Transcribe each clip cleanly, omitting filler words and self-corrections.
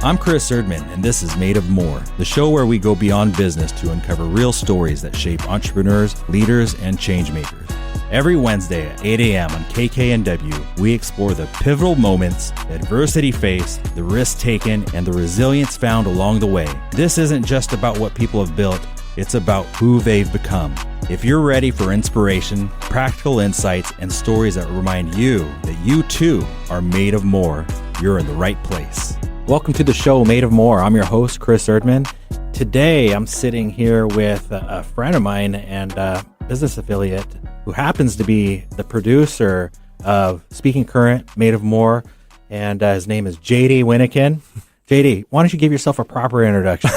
I'm Chris Erdmann, and this is Made of More, the show where we go beyond business to uncover real stories that shape entrepreneurs, leaders, and changemakers. Every Wednesday at 8 a.m. on KKNW, we explore the pivotal moments, the adversity faced, the risks taken, and the resilience found along the way. This isn't just about what people have built, it's about who they've become. If you're ready for inspiration, practical insights, and stories that remind you that you too are made of more, you're in the right place. Welcome to the show, Made of More. I'm your host, Chris Erdmann. Today, I'm sitting here with a friend of mine and a business affiliate who happens to be the producer of Speaking Current, Made of More, and his name is JD Wyneken. JD, why don't you give yourself a proper introduction?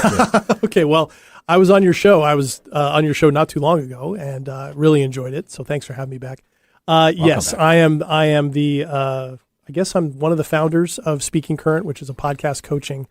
Okay, well, I was on your show. I was on your show not too long ago, and really enjoyed it. So thanks for having me back. Yes, back. I am the. I guess I'm one of the founders of Speaking Current, which is a podcast coaching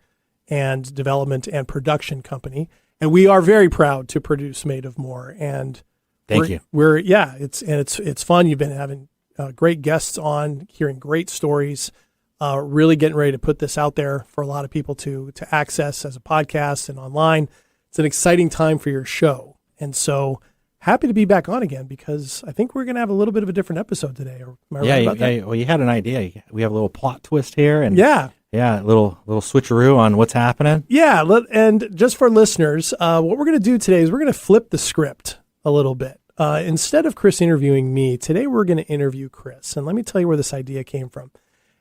and development and production company, and we are very proud to produce Made of More. And thank you. It's fun. You've been having great guests on, hearing great stories. Really getting ready to put this out there for a lot of people to access as a podcast and online. It's an exciting time for your show. And so happy to be back on again because I think we're going to have a little bit of a different episode today. Am I right about that? Well, you had an idea. We have a little plot twist here. And yeah, a little switcheroo on what's happening. Yeah. And just for listeners, what we're going to do today is we're going to flip the script a little bit. Instead of Chris interviewing me, today we're going to interview Chris. And let me tell you where this idea came from.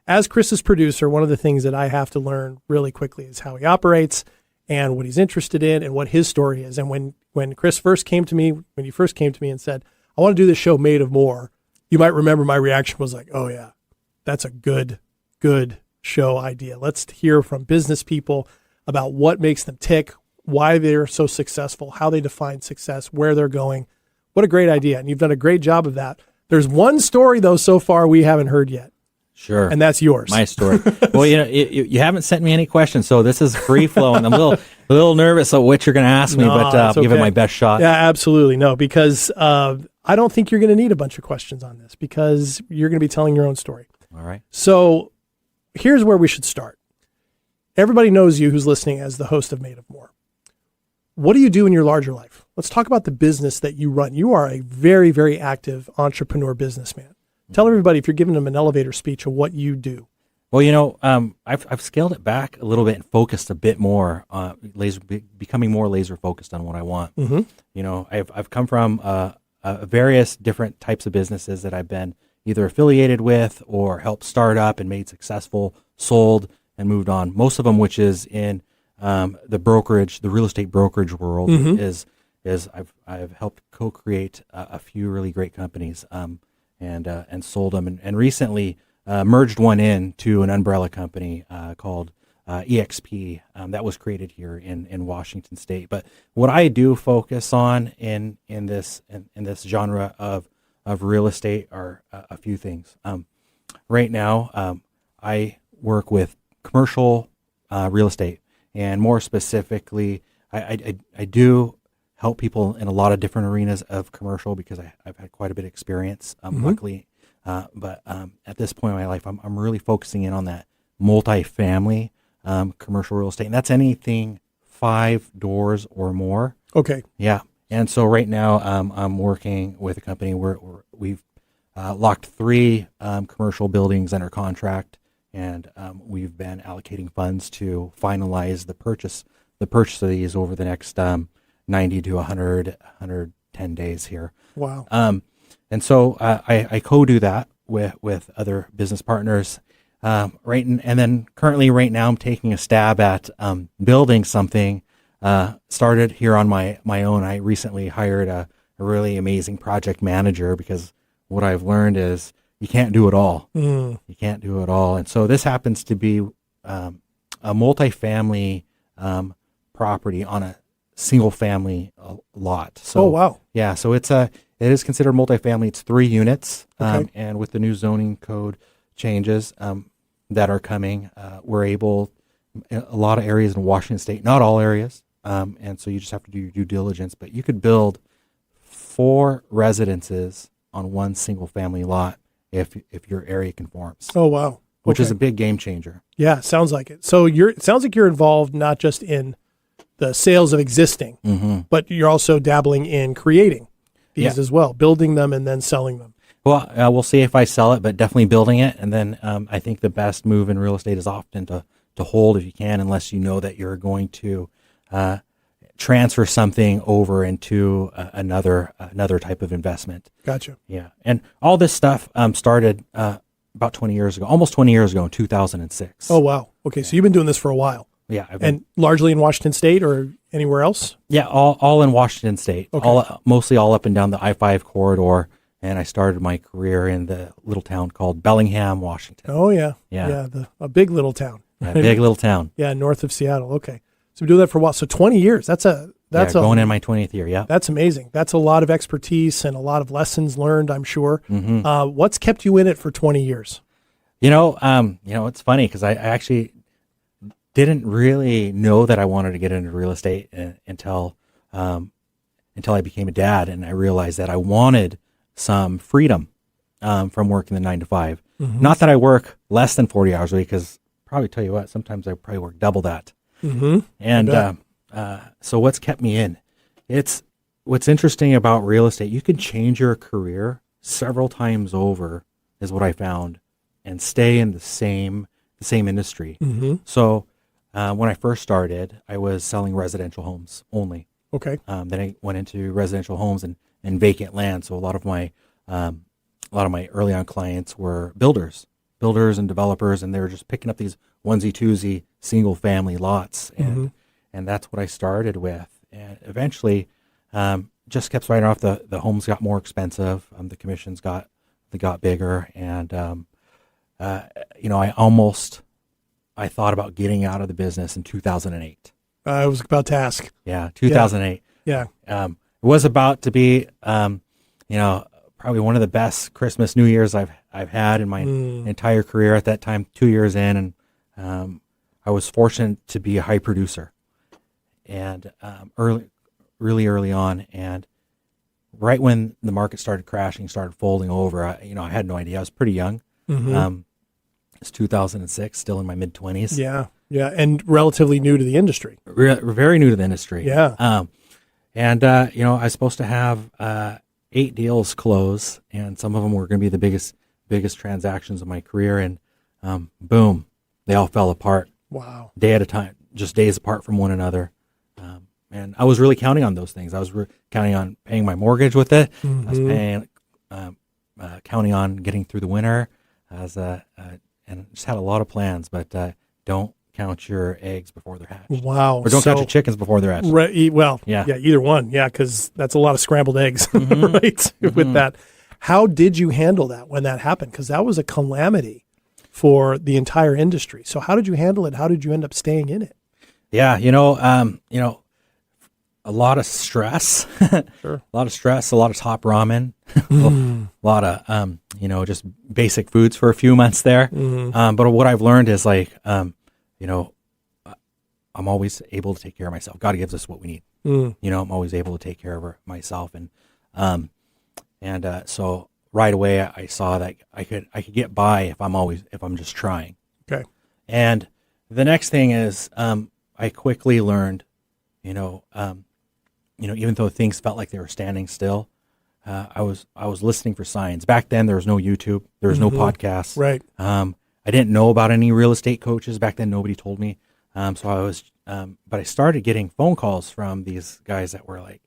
As Chris's producer, one of the things that I have to learn really quickly is how he operates and what he's interested in and what his story is. And when Chris first came to me, and said, I want to do this show Made of More, you might remember my reaction was like, oh yeah, that's a good show idea. Let's hear from business people about what makes them tick, why they're so successful, how they define success, where they're going. What a great idea. And you've done a great job of that. There's one story though so far we haven't heard yet. Sure. And that's yours. My story. Well, you haven't sent me any questions, so this is free flowing. I'm a little nervous of what you're going to ask me, but I'll give it my best shot. Yeah, absolutely. No, because I don't think you're going to need a bunch of questions on this because you're going to be telling your own story. All right. So here's where we should start. Everybody knows you who's listening as the host of Made of More. What do you do in your larger life? Let's talk about the business that you run. You are a very, very active entrepreneur businessman. Tell everybody, if you're giving them an elevator speech, of what you do. Well, I've scaled it back a little bit and focused a bit more, becoming more laser focused on what I want. Mm-hmm. I've come from various different types of businesses that I've been either affiliated with or helped start up and made successful, sold, and moved on. Most of them, which is in the real estate brokerage world, is I've helped co-create a few really great companies. And sold them, and recently merged one into an umbrella company called EXP that was created here in Washington State. But what I do focus on in this genre of real estate are a few things. Right now, I work with commercial real estate, and more specifically, I do help people in a lot of different arenas of commercial because I've had quite a bit of experience, luckily. But at this point in my life, I'm really focusing in on that multifamily commercial real estate. And that's anything 5 doors or more. Okay. Yeah. And so right now I'm working with a company where we've locked 3 commercial buildings under contract. And we've been allocating funds to finalize the purchase of these over the next 90 to 110 days here. Wow. And so I co-do that with other business partners. And then currently right now I'm taking a stab at building something. Started here on my own. I recently hired a really amazing project manager because what I've learned is you can't do it all. You can't do it all. And so this happens to be a multifamily property on a single family lot. So, oh, wow. Yeah. So it is considered multifamily. It's 3 units. Okay. And with the new zoning code changes that are coming, we're able, in a lot of areas in Washington State, not all areas. And so you just have to do your due diligence, but you could build 4 residences on one single family lot if your area conforms. Oh, wow. which is a big game changer. Yeah, sounds like it. So it sounds like you're involved not just in the sales of existing, but you're also dabbling in creating these as well, building them and then selling them. Well, we'll see if I sell it, but definitely building it. And then I think the best move in real estate is often to hold if you can, unless you know that you're going to transfer something over into another type of investment. Gotcha. Yeah. And all this stuff started about 20 years ago, almost 20 years ago in 2006. Oh, wow. Okay. So you've been doing this for a while. Yeah. And largely in Washington State or anywhere else? Yeah. All in Washington State, mostly all up and down the I-5 corridor. And I started my career in the little town called Bellingham, Washington. Oh, yeah. Yeah. A big little town. Yeah, big little town. Yeah, north of Seattle. Okay. So we do that for a while. So 20 years. That's going in my 20th year. Yeah. That's amazing. That's a lot of expertise and a lot of lessons learned, I'm sure. What's kept you in it for 20 years? It's funny because I actually didn't really know that I wanted to get into real estate until I became a dad, and I realized that I wanted some freedom from working the 9 to 5. Not that I work less than 40 hours a week, because probably tell you what, sometimes I probably work double that. And so what's kept me in? It's what's interesting about real estate. You can change your career several times over, is what I found, and stay in the same industry. So when I first started, I was selling residential homes only. Okay. Then I went into residential homes and vacant land. So a lot of my early on clients were builders and developers, and they were just picking up these onesie twosie single family lots, and that's what I started with. And eventually, just kept right off. The homes got more expensive. The commissions got bigger, and I thought about getting out of the business in 2008. I was about to ask. Yeah, 2008. Yeah. It was about to be, probably one of the best Christmas, New Year's I've had in my entire career at that time, 2 years in. And I was fortunate to be a high producer, and really early on. And right when the market started crashing, started folding over, I had no idea. I was pretty young. It's 2006, still in my mid-20s. Yeah, and relatively new to the industry. Very new to the industry. Yeah. I was supposed to have 8 deals close, and some of them were going to be the biggest transactions of my career, and boom, they all fell apart. Wow. Day at a time, just days apart from one another. And I was really counting on those things. I was counting on paying my mortgage with it. I was counting on getting through the winter. And just had a lot of plans, but don't count your eggs before they're hatched. Wow. Or don't count your chickens before they're hatched. Right, yeah, either one. Yeah, because that's a lot of scrambled eggs, right, with that. How did you handle that when that happened? Because that was a calamity for the entire industry. So how did you handle it? How did you end up staying in it? Yeah, a lot of stress. Sure. A lot of stress, a lot of top ramen, a lot of, just basic foods for a few months there. But what I've learned is I'm always able to take care of myself. God gives us what we need. I'm always able to take care of myself. And so right away I saw that I could get by if I'm just trying. Okay. And the next thing is, I quickly learned, even though things felt like they were standing still, I was listening for signs. Back then, there was no YouTube, there was no podcasts. Right. I didn't know about any real estate coaches back then. Nobody told me. So I was, but I started getting phone calls from these guys that were like,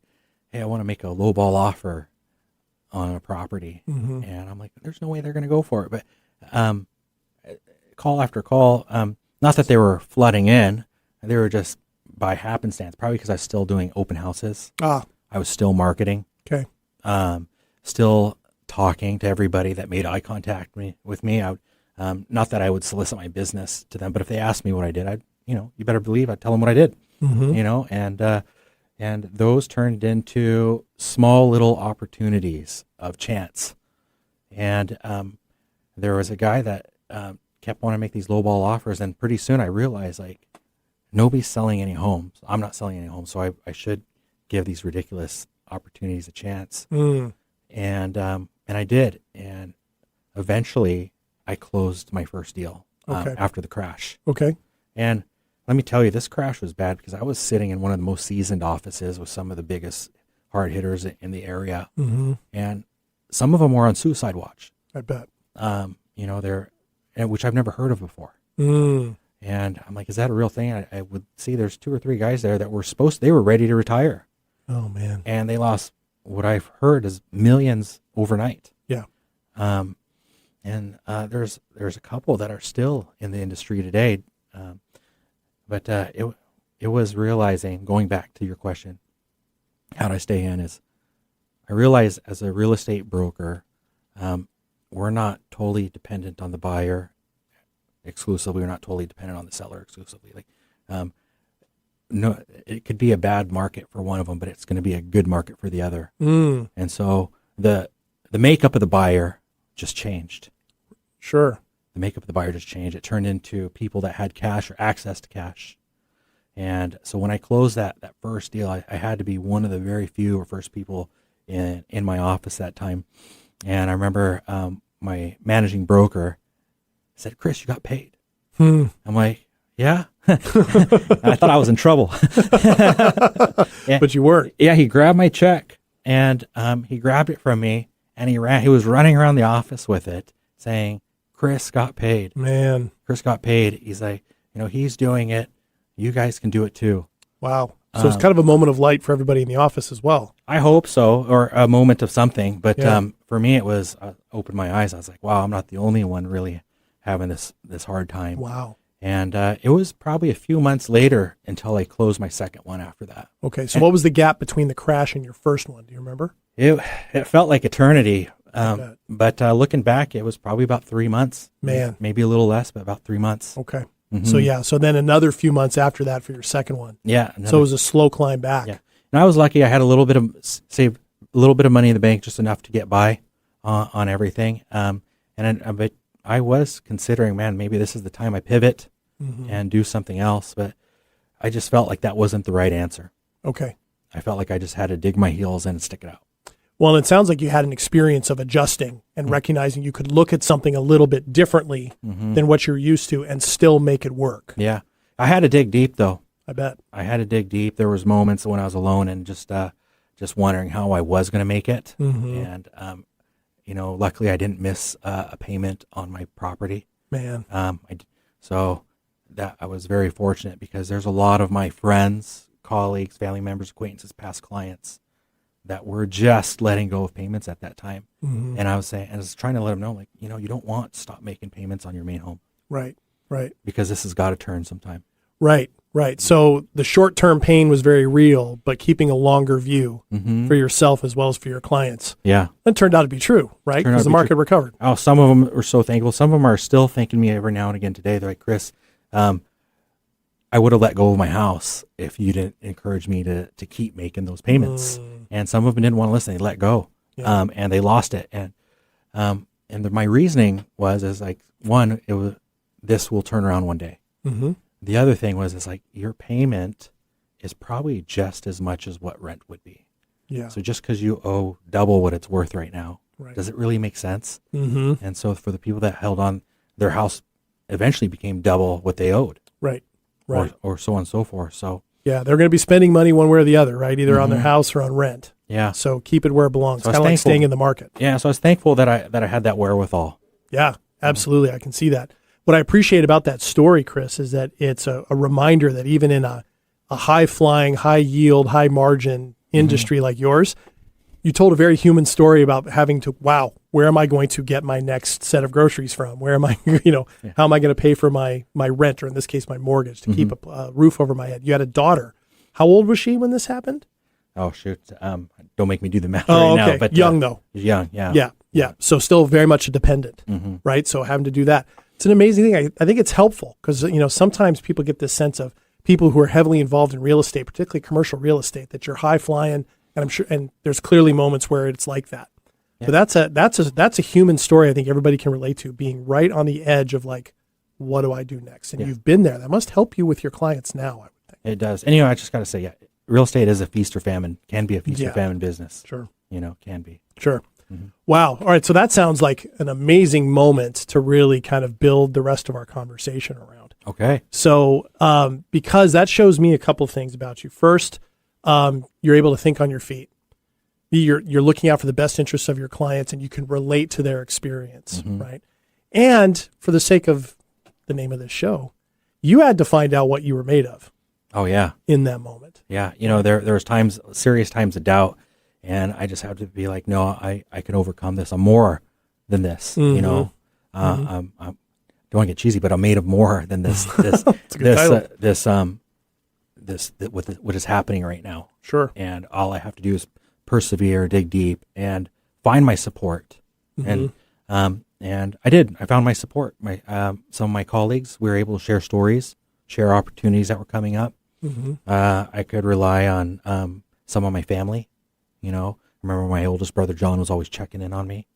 "Hey, I want to make a lowball offer on a property," and I'm like, "There's no way they're going to go for it." But call after call, not that they were flooding in, they were just by happenstance, probably because I was still doing open houses. I was still marketing. Okay. Still talking to everybody that made eye contact with me. I would, not that I would solicit my business to them, but if they asked me what I did, you better believe I'd tell them what I did. And those turned into small little opportunities of chance. And there was a guy that kept wanting to make these lowball offers, and pretty soon I realized nobody's selling any homes. I'm not selling any homes, so I should give these ridiculous opportunities a chance. And I did. And eventually I closed my first deal after the crash. Okay. And let me tell you, this crash was bad because I was sitting in one of the most seasoned offices with some of the biggest hard hitters in the area. Mm-hmm. And some of them were on suicide watch. I bet. Which I've never heard of before. Mm. And I'm like, is that a real thing? I would see there's 2 or 3 guys there that they were ready to retire. Oh, man. And they lost what I've heard is millions overnight. Yeah. And there's a couple that are still in the industry today. But it was realizing, going back to your question, how do I stay in, is I realized as a real estate broker, we're not totally dependent on the buyer exclusively. We're not totally dependent on the seller exclusively. No, it could be a bad market for one of them, but it's going to be a good market for the other. Mm. And so the makeup of the buyer just changed. Sure. The makeup of the buyer just changed. It turned into people that had cash or access to cash. And so when I closed that first deal, I had to be one of the very few or first people in my office that time. And I remember my managing broker said, "Chris, you got paid." I'm like, "Yeah." I thought I was in trouble. But you weren't. Yeah, he grabbed my check and he grabbed it from me and he was running around the office with it saying, "Chris got paid." Man. Chris got paid. He's like, he's doing it. You guys can do it too. Wow. So it's kind of a moment of light for everybody in the office as well. I hope so, or a moment of something. But for me, it was opened my eyes. I was like, wow, I'm not the only one really having this hard time. Wow. And it was probably a few months later until I closed my second one after that. Okay. So what was the gap between the crash and your first one? Do you remember? It felt like eternity. But looking back, it was probably about 3 months. Man. Maybe a little less, but about 3 months. Okay. Mm-hmm. So then another few months after that for your second one. Yeah. So it was a slow climb back. Yeah. And I was lucky. I had saved a little bit of money in the bank, just enough to get by on everything. But I was considering, man, maybe this is the time I pivot and do something else. But I just felt like that wasn't the right answer. Okay. I felt like I just had to dig my heels in and stick it out. Well, it sounds like you had an experience of adjusting and recognizing you could look at something a little bit differently than what you're used to and still make it work. Yeah. I had to dig deep, though. I bet. I had to dig deep. There was moments when I was alone and just wondering how I was going to make it. And, luckily I didn't miss a payment on my property. Man. So that I was very fortunate because there's a lot of my friends, colleagues, family members, acquaintances, past clients that were just letting go of payments at that time. And I was trying to let them know, like, you don't want to stop making payments on your main home. Right. Because this has got to turn sometime. Right. So the short-term pain was very real, but keeping a longer view for yourself as well as for your clients. Yeah. That turned out to be true, right? Because the market recovered. Oh, some of them were so thankful. Some of them are still thanking me every now and again today. They're like, "Chris, I would have let go of my house if you didn't encourage me to keep making those payments." And some of them didn't want to listen. They let go, and they lost it. And my reasoning is like, one, this will turn around one day. The other thing is like, your payment is probably just as much as what rent would be. Yeah. So just because you owe double what it's worth right now, does it really make sense? And so for the people that held on, their house eventually became double what they owed. Right. Or so on and so forth. So yeah, they're going to be spending money one way or the other, right? Either on their house or on rent. Yeah. So keep it where it belongs. So kind of like staying in the market. Yeah. So I was thankful that I had that wherewithal. Yeah, absolutely. I can see that. What I appreciate about that story, Chris, is that it's a reminder that even in a high-flying, high-yield, high-margin industry like yours, you told a very human story about having to, where am I going to get my next set of groceries from? Where am I, how am I going to pay for my rent, or in this case, my mortgage, to keep a roof over my head? You had a daughter. How old was she when this happened? Oh, shoot. Don't make me do the math now. But young, though. Young, yeah. Yeah. So still very much a dependent, right? So having to do that. It's an amazing thing. I think it's helpful because, sometimes people get this sense of people who are heavily involved in real estate, particularly commercial real estate, that you're high flying. And I'm sure, and there's clearly moments where it's like that. Yeah. But that's a human story. I think everybody can relate to, being right on the edge of like, what do I do next? And you've been there. That must help you with your clients now, I would think. It does. And I just got to say, real estate is a feast or famine. Can be a feast or famine business. Sure. Can be. Sure. Wow. All right. So that sounds like an amazing moment to really kind of build the rest of our conversation around. Okay. So because that shows me a couple of things about you. First, you're able to think on your feet. You're looking out for the best interests of your clients, and you can relate to their experience, right? And for the sake of the name of this show, you had to find out what you were made of. Oh yeah. In that moment. Yeah. There was times, serious times of doubt, and I just had to be like, no, I can overcome this. I'm more than this. I don't want to get cheesy, but I'm made of more than this. What is happening right now. Sure. And all I have to do is persevere, dig deep, and find my support. And I did. I found my support. Some of my colleagues, we were able to share stories, share opportunities that were coming up. I could rely on some of my family. I remember my oldest brother John was always checking in on me.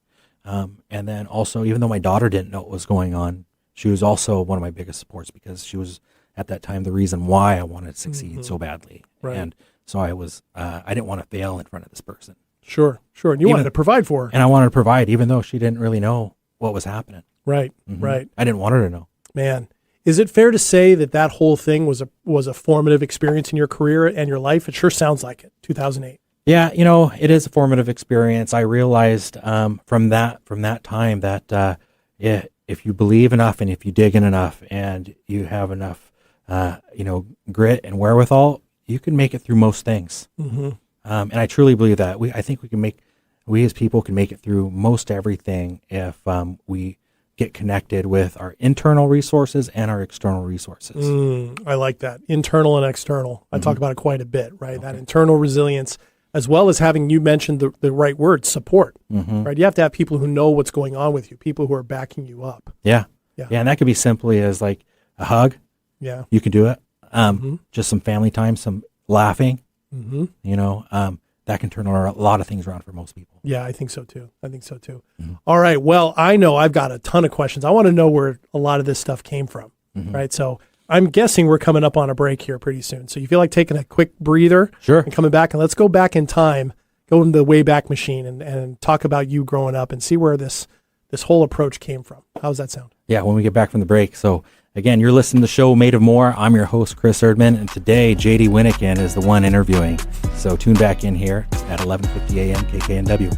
And then also, even though my daughter didn't know what was going on, she was also one of my biggest supports, because she was at that time the reason why I wanted to succeed so badly. Right. And so I didn't want to fail in front of this person. Sure. And you wanted to provide for her. And I wanted to provide, even though she didn't really know what was happening. Right. Right. I didn't want her to know. Man, is it fair to say that whole thing was a formative experience in your career and your life? It sure sounds like it. 2008. Yeah, it is a formative experience. I realized from that time that if you believe enough, and if you dig in enough, and you have enough grit and wherewithal, you can make it through most things. And I truly believe that. I think we as people can make it through most everything if we get connected with our internal resources and our external resources. I like that. Internal and external. I talk about it quite a bit, right? Okay. That internal resilience, as well as having, you mentioned the right word, support, right? You have to have people who know what's going on with you, people who are backing you up. Yeah. And that could be simply as like a hug. Yeah. You can do it. Just some family time, some laughing, that can turn a lot of things around for most people. Yeah, I think so too. All right. Well, I know I've got a ton of questions. I want to know where a lot of this stuff came from, right? So I'm guessing we're coming up on a break here pretty soon. So you feel like taking a quick breather? Sure. And coming back, and let's go back in time, go into the Wayback Machine and talk about you growing up and see where this whole approach came from. How's that sound? Yeah, when we get back from the break. So again, you're listening to the show Made of More. I'm your host, Chris Erdmann, and today JD Wyneken is the one interviewing. So tune back in here at 11:50 a.m. KKNW.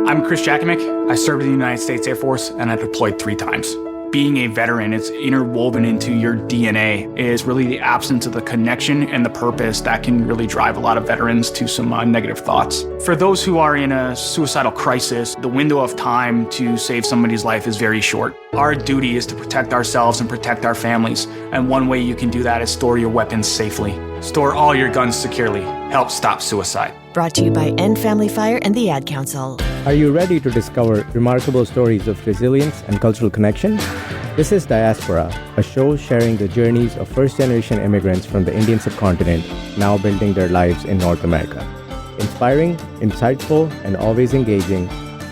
I'm Chris Erdmann. I served in the United States Air Force, and I deployed 3 times. Being a veteran, it's interwoven into your DNA, is really the absence of the connection and the purpose that can really drive a lot of veterans to some negative thoughts. For those who are in a suicidal crisis, the window of time to save somebody's life is very short. Our duty is to protect ourselves and protect our families, and one way you can do that is store your weapons safely. Store all your guns securely. Help stop suicide. Brought to you by End Family Fire and the Ad Council. Are you ready to discover remarkable stories of resilience and cultural connection? This is Diaspora, a show sharing the journeys of first-generation immigrants from the Indian subcontinent now building their lives in North America. Inspiring, insightful, and always engaging,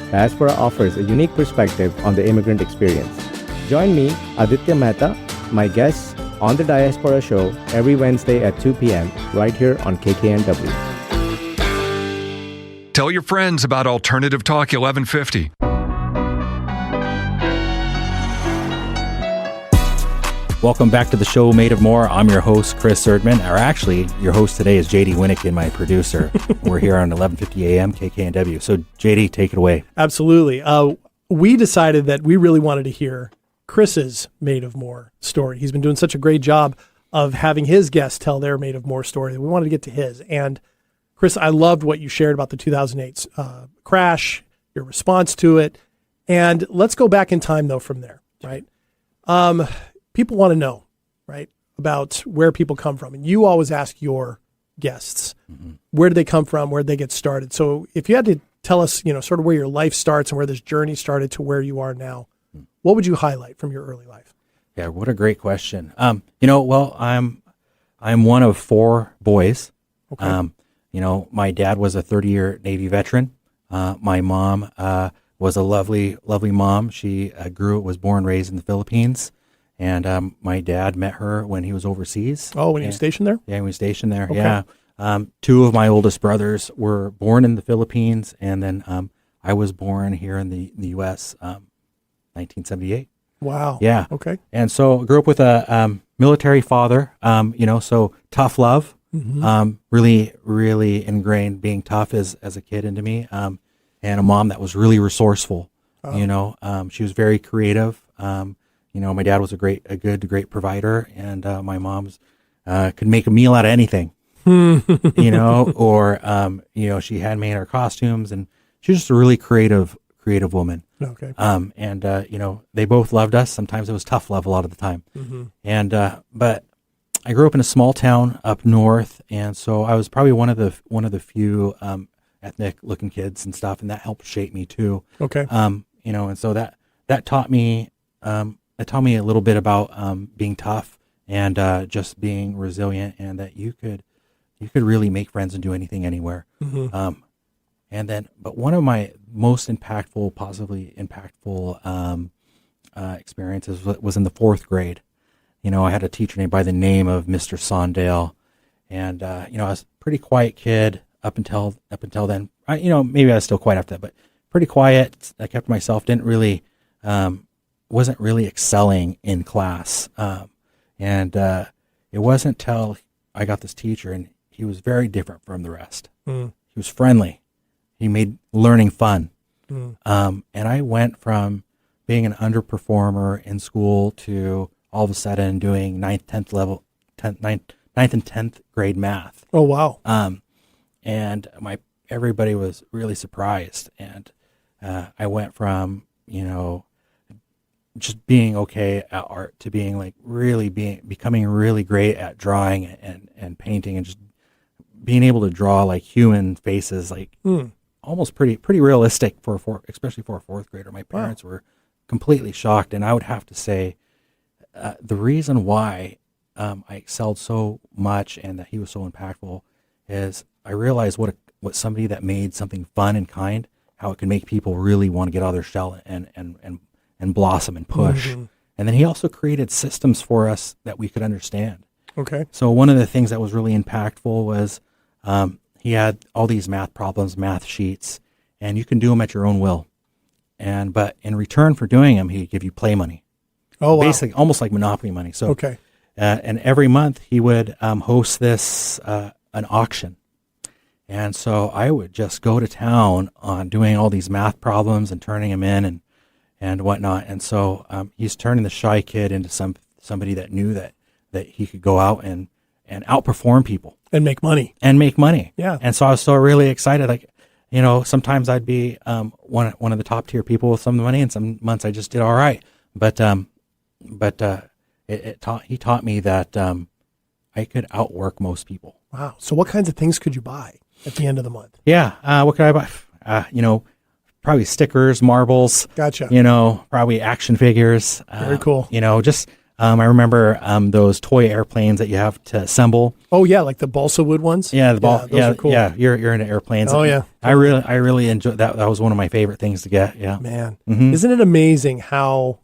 Diaspora offers a unique perspective on the immigrant experience. Join me, Aditya Mehta, my guests, on the Diaspora Show every Wednesday at 2 p.m. right here on KKNW. Tell your friends about Alternative Talk 1150. Welcome back to the show Made of More. I'm your host, Chris Erdmann. Or actually, your host today is JD Wyneken, my producer. We're here on 11:50 a.m. KKNW. So JD, take it away. Absolutely. We decided that we really wanted to hear Chris's Made of More story. He's been doing such a great job of having his guests tell their Made of More story. We wanted to get to his. And Chris, I loved what you shared about the 2008 crash, your response to it. And let's go back in time, though, from there, right? People want to know, right, about where people come from. And you always ask your guests, where did they come from? Where did they get started? So if you had to tell us, sort of where your life starts and where this journey started to where you are now, what would you highlight from your early life? Yeah, what a great question. Well, I'm one of 4 boys. Okay. My dad was a 30-year Navy veteran. My mom was a lovely, lovely mom. She was born and raised in the Philippines. And my dad met her when he was overseas. Oh, when he was stationed there? Yeah, when he was stationed there. Okay. Yeah. Two of my oldest brothers were born in the Philippines, and then I was born here in the U.S. 1978. Wow. Yeah. Okay. And so I grew up with a military father, so tough love, really, really ingrained being tough as a kid into me, and a mom that was really resourceful. She was very creative. My dad was a great provider, and my mom's could make a meal out of anything, or she had made our costumes, and she was just a really creative woman. Okay. They both loved us. Sometimes it was tough love a lot of the time. But I grew up in a small town up north, and so I was probably one of the few ethnic looking kids and stuff, and that helped shape me too. Okay. And so that taught me a little bit about being tough and just being resilient, and that you could really make friends and do anything anywhere. But one of my most positively impactful experiences was in the 4th grade. I had a teacher named by the name of Mr. Sondale, and I was a pretty quiet kid up until then. Maybe I was still quiet after that, but pretty quiet. I kept myself. Wasn't really excelling in class, and it wasn't until I got this teacher, and he was very different from the rest. He was friendly. He made learning fun. And I went from being an underperformer in school to all of a sudden doing 9th and 10th grade math. Oh, wow. And everybody was really surprised. And I went from, just being okay at art to being becoming really great at drawing and painting, and just being able to draw like human faces, almost pretty realistic especially for a 4th grader. My parents were completely shocked, and I would have to say the reason why I excelled so much and that he was so impactful is I realized what somebody that made something fun and kind, how it can make people really want to get out of their shell and blossom and push. And then he also created systems for us that we could understand. Okay. So one of the things that was really impactful was he had all these math problems, math sheets, and you can do them at your own will. But in return for doing them, he'd give you play money. Oh, wow. Basically, almost like Monopoly money. So, okay. And every month he would host this an auction, and so I would just go to town on doing all these math problems and turning them in and whatnot. And so he's turning the shy kid into somebody that knew that he could go out and outperform people and make money. Yeah. And so I was so really excited. Sometimes I'd be one of the top tier people with some money, and some months I just did all right. But he taught me that I could outwork most people. Wow. So what kinds of things could you buy at the end of the month? Yeah. What could I buy? Probably stickers, marbles. Gotcha. Probably action figures. Very cool. I remember those toy airplanes that you have to assemble. Oh yeah, like the balsa wood ones. Yeah, those are cool. Yeah, you're into airplanes. Oh yeah, I really enjoyed that. That was one of my favorite things to get. Yeah, man, Isn't it amazing how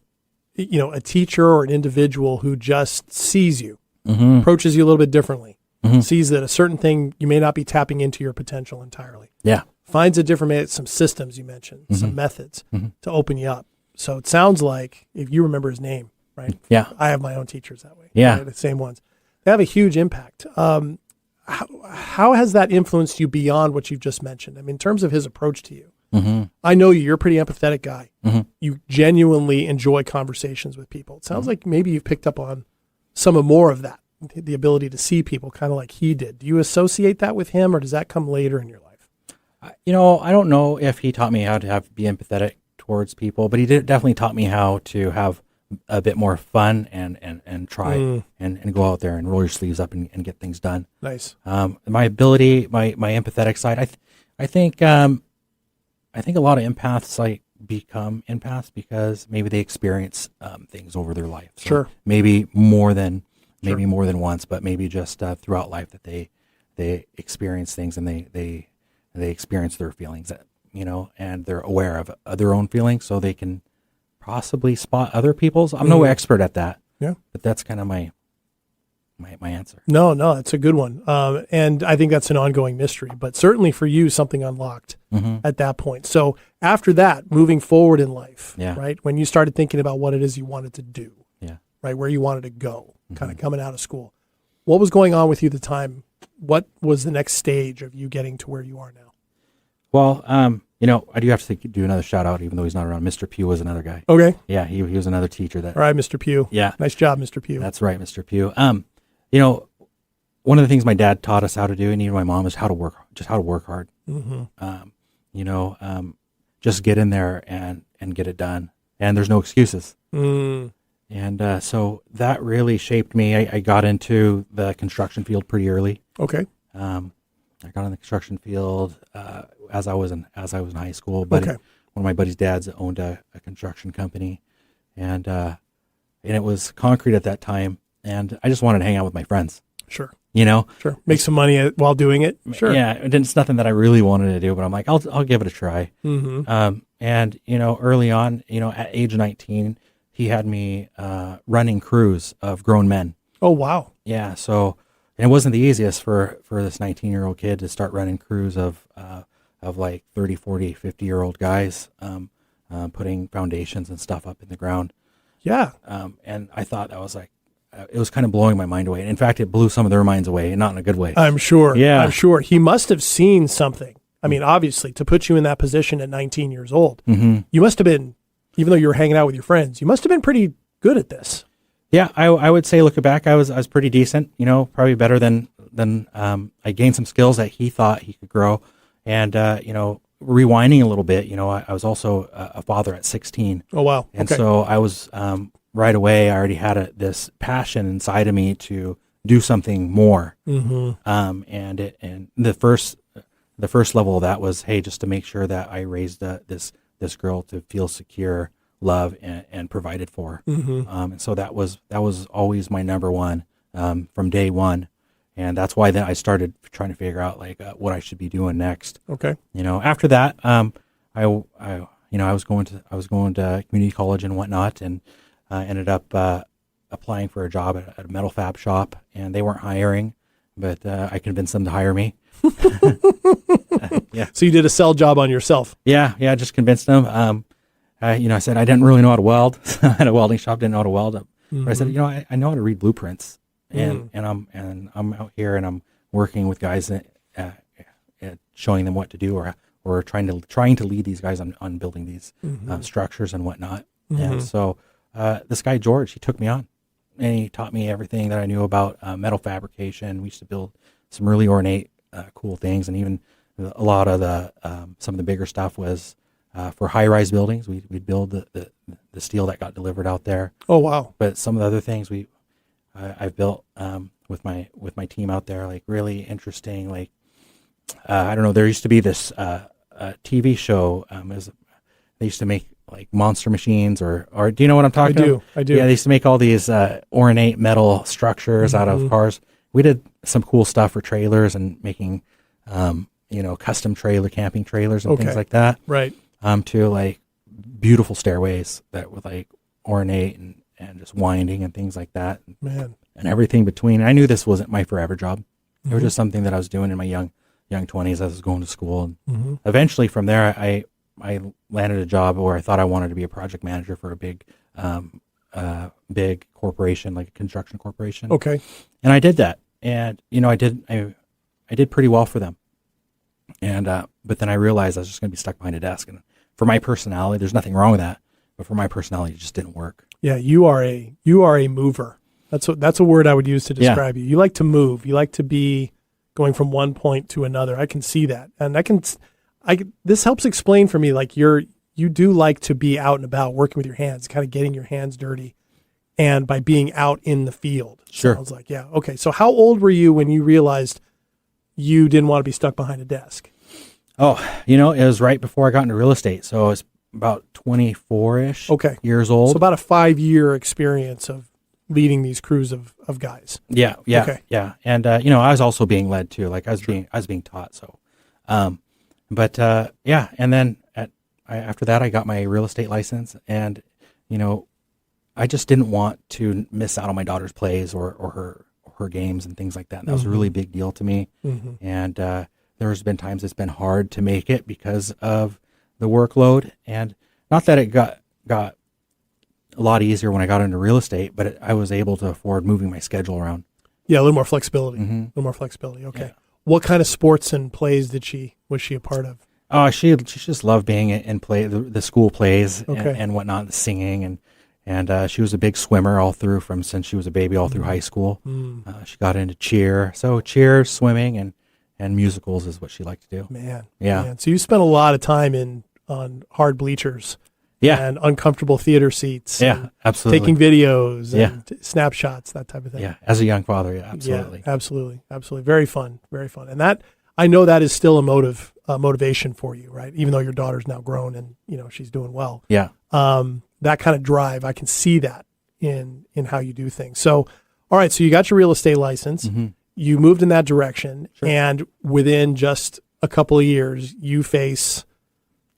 a teacher or an individual who just sees you, approaches you a little bit differently, sees that a certain thing you may not be tapping into your potential entirely. Yeah, finds a different some systems you mentioned, some methods to open you up. So it sounds like, if you remember his name. Right. Yeah. I have my own teachers that way. Yeah. Right? The same ones. They have a huge impact. How has that influenced you beyond what you've just mentioned? I mean, in terms of his approach to you, I know you're a pretty empathetic guy. You genuinely enjoy conversations with people. It sounds like maybe you've picked up on some more of that, the ability to see people kind of like he did. Do you associate that with him, or does that come later in your life? I don't know if he taught me how to be empathetic towards people, but he definitely taught me how to have a bit more fun and try and go out there and roll your sleeves up and get things done. Nice. My ability, my empathetic side, I think a lot of empaths become empaths because maybe they experience things over their life. So sure. Maybe more than once, but maybe just throughout life that they experience things and they experience their feelings, and they're aware of their own feelings, so they can possibly spot other people's. I'm no expert at that. Yeah. But that's kind of my my answer. No, that's a good one. And I think that's an ongoing mystery, but certainly for you, something unlocked at that point. So after that, moving forward in life, right? When you started thinking about what it is you wanted to do, right? Where you wanted to go, kind of coming out of school, what was going on with you at the time? What was the next stage of you getting to where you are now? Well, I do have to do another shout out, even though he's not around. Mr. Pugh was another guy. Okay. Yeah, he was another teacher that. All right, Mr. Pugh. Yeah. Nice job, Mr. Pugh. That's right, Mr. Pugh. One of the things my dad taught us how to do, and even my mom, is how to work hard. Just get in there and get it done. And there's no excuses. And so that really shaped me. I got into the construction field pretty early. Okay. I got in the construction field as I was in high school. But one of my buddy's dads owned a construction company, and it was concrete at that time. And I just wanted to hang out with my friends. Sure. Sure. Make some money while doing it. Sure. Yeah. It's nothing that I really wanted to do, but I'm like, I'll give it a try. And early on, at age 19, he had me running crews of grown men. Oh, wow. Yeah. So, and it wasn't the easiest for this 19-year-old kid to start running crews of like 30, 40, 50-year-old guys, putting foundations and stuff up in the ground. Yeah. And I thought that was like, it was kind of blowing my mind away. And in fact, it blew some of their minds away, and not in a good way. I'm sure. Yeah. I'm sure. He must have seen something. I mean, obviously, to put you in that position at 19 years old, you must have been, even though you were hanging out with your friends, you must have been pretty good at this. Yeah, I would say, looking back, I was pretty decent. Probably better than I gained some skills that he thought he could grow. And rewinding a little bit, I was also a father at 16. Oh wow! And so I was right away. I already had this passion inside of me to do something more. And the first level of that was, hey, just to make sure that I raised this girl to feel secure, loved, and provided for. And so that was always my number one from day one. And that's why then I started trying to figure out what I should be doing next. Okay. After that, I was going to community college and whatnot, and ended up applying for a job at a metal fab shop, and they weren't hiring, but I convinced them to hire me. Yeah. So you did a sell job on yourself. Yeah. I just convinced them. I said I didn't really know how to weld. I had a welding shop, didn't know how to weld. But I said, I know how to read blueprints, and I'm out here and I'm working with guys that, showing them what to do, or trying to lead these guys on building these structures and whatnot. And so this guy George, he took me on, and he taught me everything that I knew about metal fabrication. We used to build some really ornate, cool things, and even a lot of some of the bigger stuff was for high-rise buildings. We'd build the steel that got delivered out there. Oh wow! But some of the other things I've built with my team out there, like really interesting. I don't know. There used to be this TV show. They used to make like monster machines, or do you know what I'm talking about? I do. Yeah, they used to make all these ornate metal structures out of cars. We did some cool stuff for trailers and making, custom camping trailers and things like that. Right. To like beautiful stairways that were like ornate and just winding and things like that. Man. And everything between. I knew this wasn't my forever job. It was just something that I was doing in my young 20s as I was going to school. And eventually from there, I landed a job where I thought I wanted to be a project manager for a big corporation, like a construction corporation. Okay. And I did that. And, I did pretty well for them. And, but then I realized I was just going to be stuck behind a desk. And for my personality, there's nothing wrong with that. But for my personality, it just didn't work. Yeah. You are a mover. That's a word I would use to describe you. You like to move. You like to be going from one point to another. I can see that. And this helps explain for me, like you do like to be out and about working with your hands, kind of getting your hands dirty. And by being out in the field. Sure. Sounds like, yeah. Okay. So how old were you when you realized you didn't want to be stuck behind a desk? Oh, it was right before I got into real estate. So I was about 24-ish years old. So about a 5-year experience of leading these crews of guys. Yeah. Okay. Yeah. And, I was also being led too. Like I was being taught. So, and then after that, I got my real estate license, and, I just didn't want to miss out on my daughter's plays or her her games and things like that. And that was a really big deal to me. And there's been times it's been hard to make it because of the workload. And not that it got a lot easier when I got into real estate, but I was able to afford moving my schedule around. Yeah, a little more flexibility. A little more flexibility. Okay. Yeah. What kind of sports and plays was she a part of? Oh, she just loved being in play, the school plays Okay. and whatnot, the singing, and she was a big swimmer all through since she was a baby all through high school. She got into cheer, swimming, and musicals is what she liked to do. Man. Yeah. So you spent a lot of time on hard bleachers. Yeah. And uncomfortable theater seats. Yeah, absolutely. Taking videos Yeah. and snapshots, that type of thing. Yeah, as a young father, yeah, absolutely. Yeah, absolutely. Very fun. And that, I know that is still a motivation for you, right? Even though your daughter's now grown and, she's doing well. Yeah. That kind of drive, I can see that in how you do things. So, all right, so you got your real estate license. You moved in that direction. Sure. And within just a couple of years, you face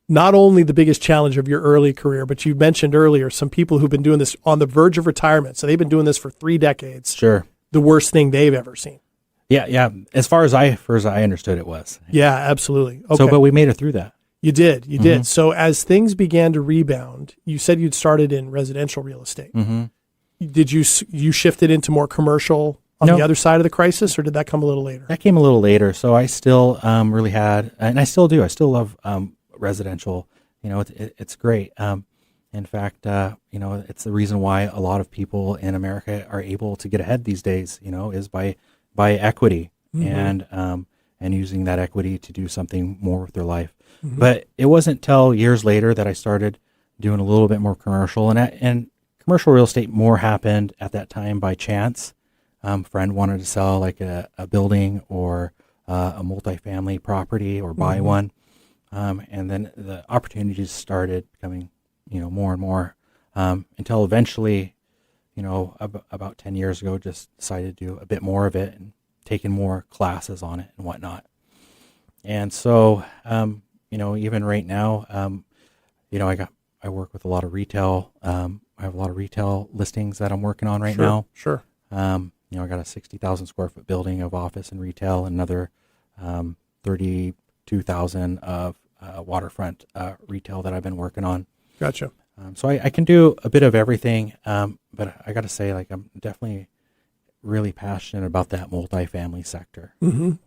not only the biggest challenge of your early career, but you mentioned earlier some people who've been doing this on the verge of retirement. So they've been doing this for 3 decades. Sure. The worst thing they've ever seen. Yeah. As far as I understood it was. Yeah, absolutely. Okay. So, but we made it through that. You did. So as things began to rebound, you said you'd started in residential real estate. Did you shifted into more commercial on the other side of the crisis, or did that come a little later? That came a little later. So I still really had, and I still do. I still love residential. It's great. In fact, it's the reason why a lot of people in America are able to get ahead these days. Is by equity and using that equity to do something more with their life. But it wasn't till years later that I started doing a little bit more commercial, and commercial real estate more happened at that time by chance. Friend wanted to sell like a building or a multifamily property or buy one. And then the opportunities started becoming, more and more, until eventually, about 10 years ago, just decided to do a bit more of it and taking more classes on it and whatnot. And so, even right now, I work with a lot of retail. I have a lot of retail listings that I'm working on right now. Sure. I got a 60,000 square foot building of office and retail, another 32,000 of waterfront retail that I've been working on. Gotcha. So I can do a bit of everything, but I got to say, I'm definitely really passionate about that multifamily sector.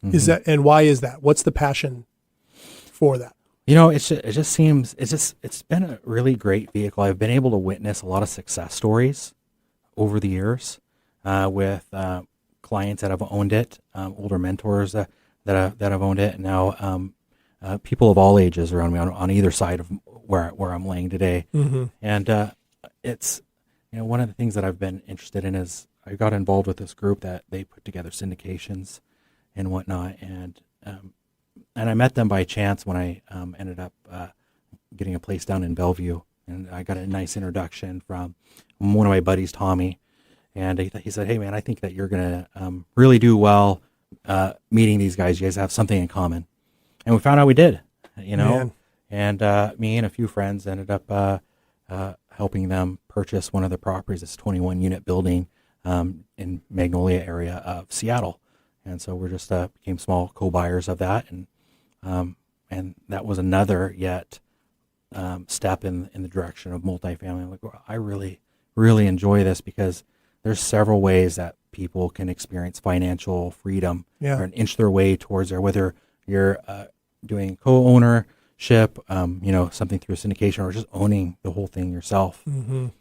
Is that, and why is that? What's the passion for that? It's been a really great vehicle. I've been able to witness a lot of success stories over the years with clients that have owned it, older mentors that have owned it, and now people of all ages around me on either side of where I'm laying today. And it's one of the things that I've been interested in is I got involved with this group that they put together syndications and whatnot, and I met them by chance when I ended up getting a place down in Bellevue, and I got a nice introduction from one of my buddies, Tommy, and he said, "Hey man, I think that you're gonna really do well meeting these guys. You guys have something in common," and we found out we did, Man. and me and a few friends ended up helping them purchase one of the properties. It's a 21 unit building in Magnolia area of Seattle. And so we're just became small co-buyers of that, and that was another step in the direction of multifamily. Like, I really, really enjoy this because there's several ways that people can experience financial freedom or an inch their way towards there. Whether you're doing co-ownership, something through syndication, or just owning the whole thing yourself, and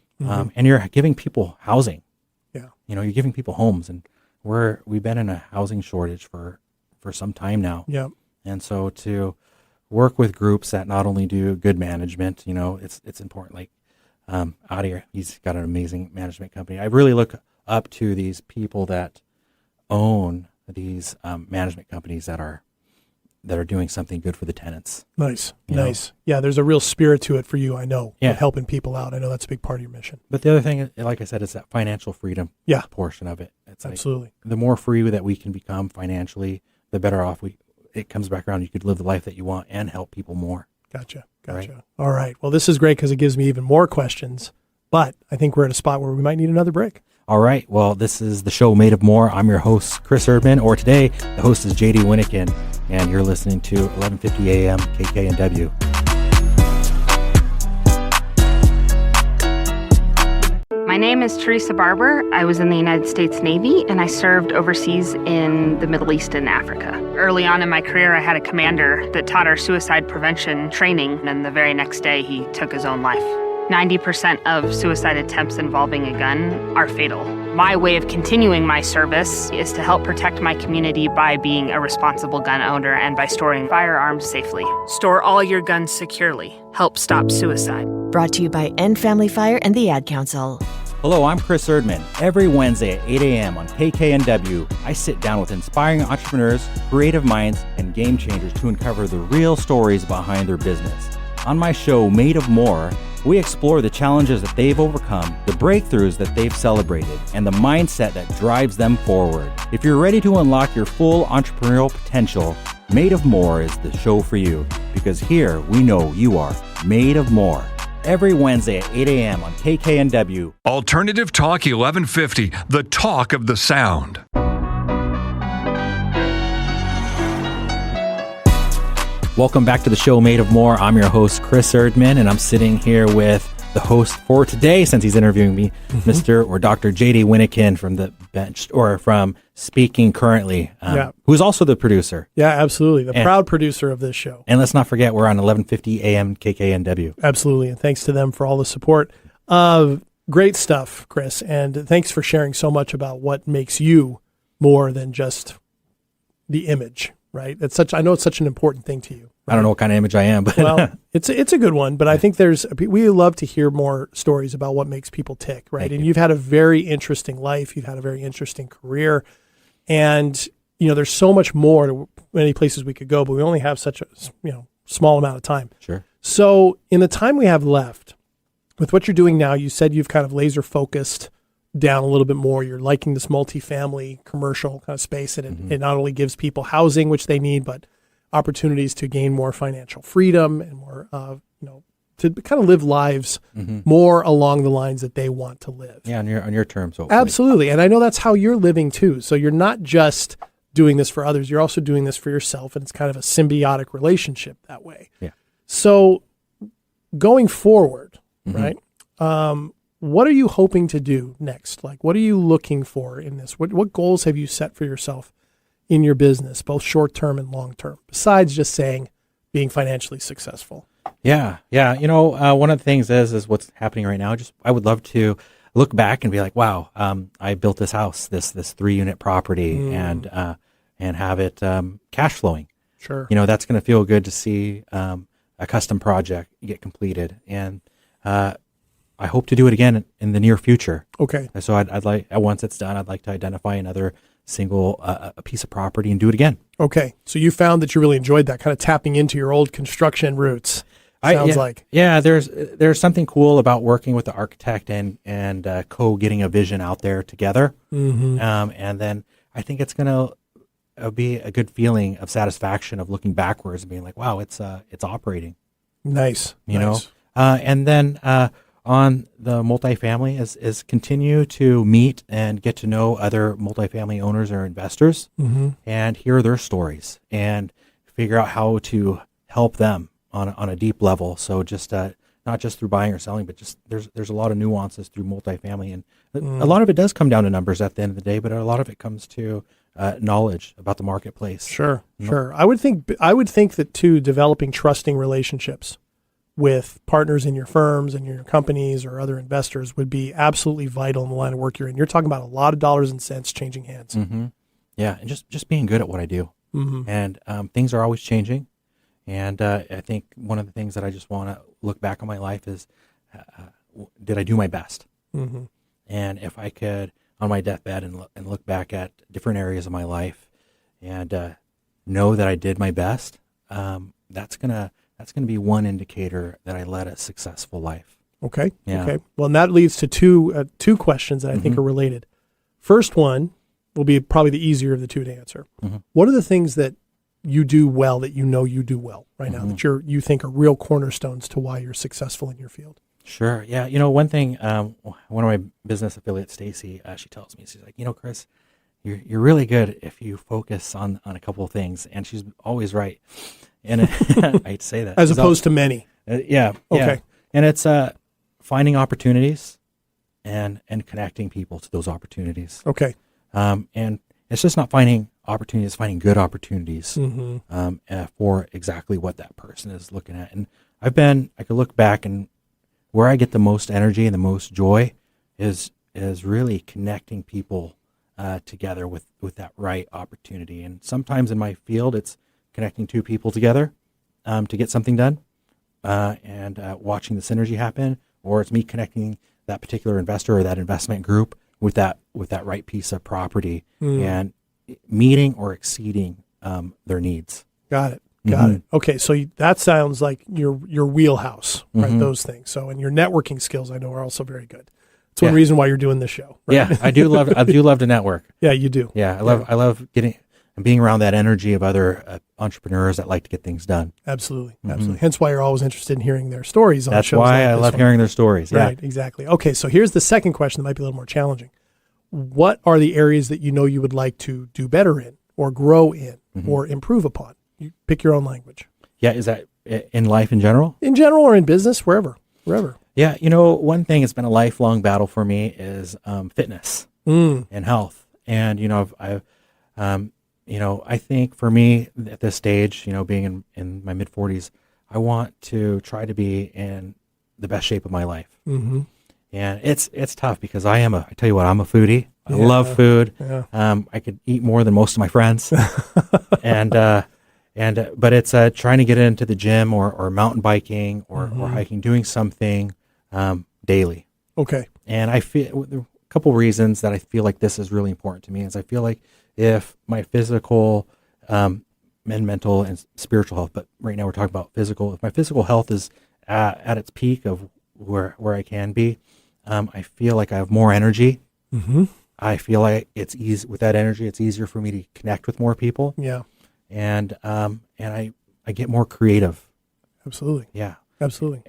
you're giving people housing. Yeah, you're giving people homes, and we've been in a housing shortage for some time now. Yeah. And so to work with groups that not only do good management, it's important. Like Adir, he's got an amazing management company. I really look up to these people that own these management companies that are doing something good for the tenants. Nice. know? Yeah, there's a real spirit to it for you, I know, Yeah. with helping people out. I know that's a big part of your mission. But the other thing, like I said, is that financial freedom portion of it. It's Absolutely. Like the more free that we can become financially, the better off it comes back around. You could live the life that you want and help people more. Gotcha. Right. All right. Well, this is great because it gives me even more questions, but I think we're at a spot where we might need another break. All right. Well, this is the show Made of More. I'm your host, Chris Erdmann, or today the host is JD Wyneken, and you're listening to 1150 AM KKNW. My name is Teresa Barber. I was in the United States Navy, and I served overseas in the Middle East and Africa. Early on in my career, I had a commander that taught our suicide prevention training, and the very next day, he took his own life. 90% of suicide attempts involving a gun are fatal. My way of continuing my service is to help protect my community by being a responsible gun owner and by storing firearms safely. Store all your guns securely. Help stop suicide. Brought to you by End Family Fire and the Ad Council. Hello, I'm Chris Erdmann. Every Wednesday at 8 a.m. on KKNW, I sit down with inspiring entrepreneurs, creative minds, and game changers to uncover the real stories behind their business. On my show, Made of More, we explore the challenges that they've overcome, the breakthroughs that they've celebrated, and the mindset that drives them forward. If you're ready to unlock your full entrepreneurial potential, Made of More is the show for you, because here we know you are made of more. Every Wednesday at 8 a.m. on KKNW. Alternative Talk 1150, the talk of the sound. Welcome back to the show Made of More. I'm your host, Chris Erdmann, and I'm sitting here with the host for today, since he's interviewing me, Mr. or Dr. JD Wyneken from the bench, or from Speaking Currently, who's also the producer. Yeah, absolutely. The proud producer of this show. And let's not forget, we're on 1150 AM KKNW. Absolutely. And thanks to them for all the support. Great stuff, Chris. And thanks for sharing so much about what makes you more than just the image, right? I know it's such an important thing to you. Right? I don't know what kind of image I am, but well, it's a good one. But I think we love to hear more stories about what makes people tick, right? And you've had a very interesting life. You've had a very interesting career. And, there's so much more to many places we could go, but we only have such a, small amount of time. Sure. So in the time we have left, with what you're doing now, you said you've kind of laser focused down a little bit more. You're liking this multifamily commercial kind of space, and it not only gives people housing, which they need, but opportunities to gain more financial freedom and more, to kind of live lives more along the lines that they want to live. Yeah, on your terms. Hopefully. Absolutely. And I know that's how you're living too. So you're not just doing this for others, you're also doing this for yourself, and it's kind of a symbiotic relationship that way. Yeah. So going forward, right? What are you hoping to do next? Like, what are you looking for in this? What goals have you set for yourself in your business, both short-term and long-term, besides just saying being financially successful? Yeah. One of the things is what's happening right now. I would love to look back and be like, wow, I built this house, this 3-unit property, and have it cash flowing. Sure. That's going to feel good to see a custom project get completed, and I hope to do it again in the near future. Okay. So I'd like, once it's done, I'd like to identify another single a piece of property and do it again. Okay. So you found that you really enjoyed that, kind of tapping into your old construction roots. Sounds like. Yeah, there's something cool about working with the architect and getting a vision out there together. And then I think it's going to be a good feeling of satisfaction of looking backwards and being like, wow, it's operating. Nice. You know? And then on the multifamily is continue to meet and get to know other multifamily owners or investors and hear their stories and figure out how to help them on a deep level. So just not just through buying or selling, but just there's a lot of nuances through multifamily, and a lot of it does come down to numbers at the end of the day, but a lot of it comes to knowledge about the marketplace. Sure. I would think that too, developing trusting relationships with partners in your firms and your companies or other investors would be absolutely vital in the line of work you're in. You're talking about a lot of dollars and cents changing hands. Yeah, and just being good at what I do. And things are always changing. And I think one of the things that I just want to look back on my life is, did I do my best? And if I could, on my deathbed, and look back at different areas of my life and know that I did my best, that's gonna be one indicator that I led a successful life. Okay. Yeah. Okay. Well, and that leads to two questions that I think are related. First one will be probably the easier of the two to answer. What are the things that you do well, that you know you do well right now, that you think are real cornerstones to why you're successful in your field? Sure. Yeah. One thing, one of my business affiliates, Stacy, she tells me, she's like, Chris, you're really good if you focus on a couple of things, and she's always right. And I hate to say that, as opposed to many. Yeah. Okay. Yeah. And it's finding opportunities and connecting people to those opportunities. Okay. And it's just not finding opportunities, finding good opportunities Mm-hmm. for exactly what that person is looking at. And I could look back, and where I get the most energy and the most joy is really connecting people together with that right opportunity. And sometimes in my field, it's connecting two people together to get something done and watching the synergy happen, or it's me connecting that particular investor or that investment group with that right piece of property and meeting or exceeding their needs. Got it. Got it. Okay, so that sounds like your wheelhouse, right? Those things. So, and your networking skills, I know, are also very good. It's one reason why you're doing this show. Right? Yeah, I do love to network. Yeah, you do. Yeah, I love getting and being around that energy of other entrepreneurs that like to get things done. Absolutely, absolutely. Hence why you're always interested in hearing their stories on That's shows. why like I this love one. hearing their stories. Yeah. Right, exactly. Okay, so here's the second question that might be a little more challenging. What are the areas that you would like to do better in, or grow in, or improve upon? You pick your own language. Yeah, is that in life in general? In general or in business, wherever. Yeah, one thing that's been a lifelong battle for me is fitness and health. And I think for me at this stage, being in my mid 40s, I want to try to be in the best shape of my life. Mm-hmm. And it's tough because I tell you what, I'm a foodie. I love food. Yeah. I could eat more than most of my friends. But it's trying to get into the gym or mountain biking or hiking, doing something daily. Okay. And I feel a couple reasons that I feel like this is really important to me is I feel like if my physical and mental and spiritual health, but right now we're talking about physical, if my physical health is at its peak of where I can be, I feel like I have more energy. Mm-hmm. I feel like it's easy with that energy. It's easier for me to connect with more people. Yeah. And I get more creative. Absolutely. Yeah. Absolutely.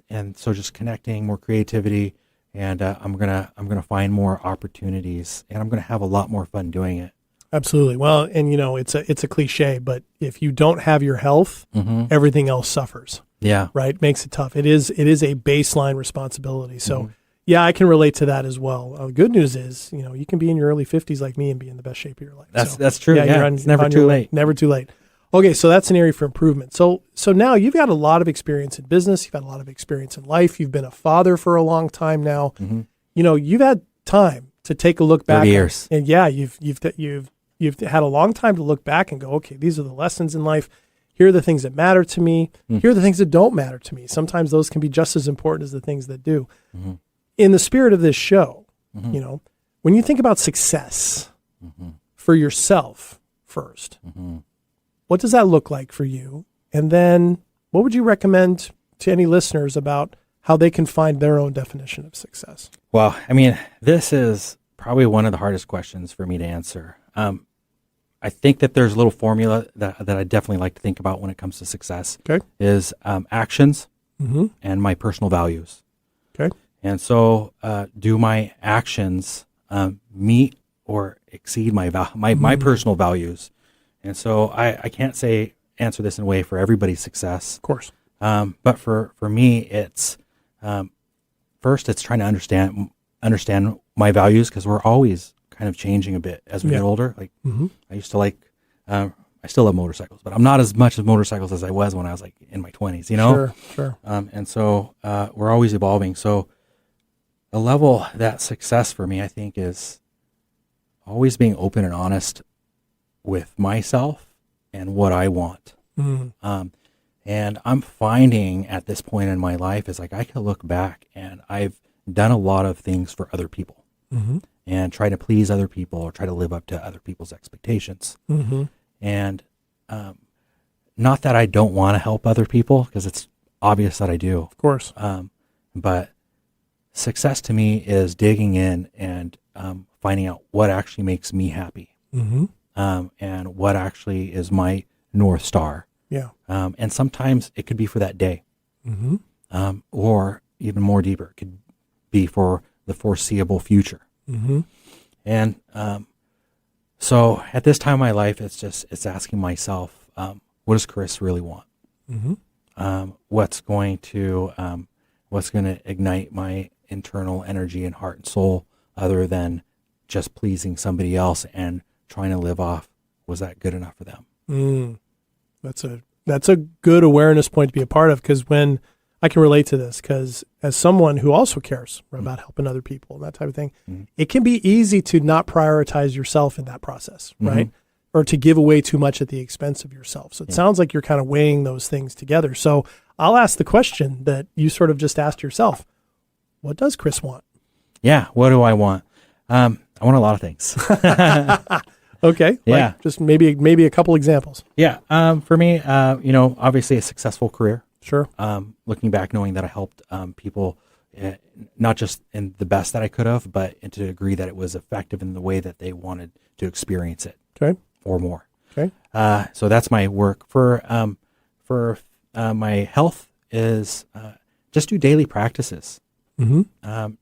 And so just connecting, more creativity, and I'm gonna find more opportunities, and I'm gonna have a lot more fun doing it. Absolutely. Well, and it's a cliche, but if you don't have your health, everything else suffers. Yeah. Right. Makes it tough. It is a baseline responsibility. So yeah, I can relate to that as well. The good news is, you can be in your early 50s like me and be in the best shape of your life. That's true. Yeah, it's never too late. Never too late. Okay, so that's an area for improvement. So now you've got a lot of experience in business. You've had a lot of experience in life. You've been a father for a long time now. Mm-hmm. You've had time to take a look back. 30 years. And yeah, you've had a long time to look back and go, okay, these are the lessons in life. Here are the things that matter to me. Here are the things that don't matter to me. Sometimes those can be just as important as the things that do. Mm-hmm. In the spirit of this show, when you think about success for yourself first, what does that look like for you? And then what would you recommend to any listeners about how they can find their own definition of success? Well, I mean, this is probably one of the hardest questions for me to answer. I think that there's a little formula that I definitely like to think about when it comes to success. Okay. Is actions and my personal values. Okay. And so do my actions meet or exceed my personal values? And so I can't answer this in a way for everybody's success. Of course. But for me, it's first it's trying to understand my values, because we're always kind of changing a bit as we get older. Like I used to I still love motorcycles, but I'm not as much as motorcycles as I was when I was like in my 20s, Sure. And so we're always evolving. So a level that success for me, I think, is always being open and honest with myself and what I want. And I'm finding at this point in my life is like I can look back and I've done a lot of things for other people and try to please other people or try to live up to other people's expectations. And not that I don't want to help other people, because it's obvious that I do. Of course. But success to me is digging in and finding out what actually makes me happy. And what actually is my North Star. Yeah. And sometimes it could be for that day. Or even more deeper. It could be for the foreseeable future. Mm-hmm. And so at this time of my life, it's asking myself, what does Chris really want? Mm-hmm. What's going to ignite my internal energy and heart and soul, other than just pleasing somebody else and trying to live off, was that good enough for them? That's a good awareness point to be a part of, because when I can relate to this, because as someone who also cares about helping other people and that type of thing, it can be easy to not prioritize yourself in that process, right? Or to give away too much at the expense of yourself. So it sounds like you're kind of weighing those things together. So I'll ask the question that you sort of just asked yourself. What does Chris want? Yeah. What do I want? I want a lot of things. Okay. Yeah. Like just maybe a couple examples. Yeah. For me, obviously a successful career. Sure. Looking back, knowing that I helped people, not just in the best that I could have, but to a degree that it was effective in the way that they wanted to experience it. Okay. Or more. Okay. So that's my work. For my health is just do daily practices. Mm-hmm.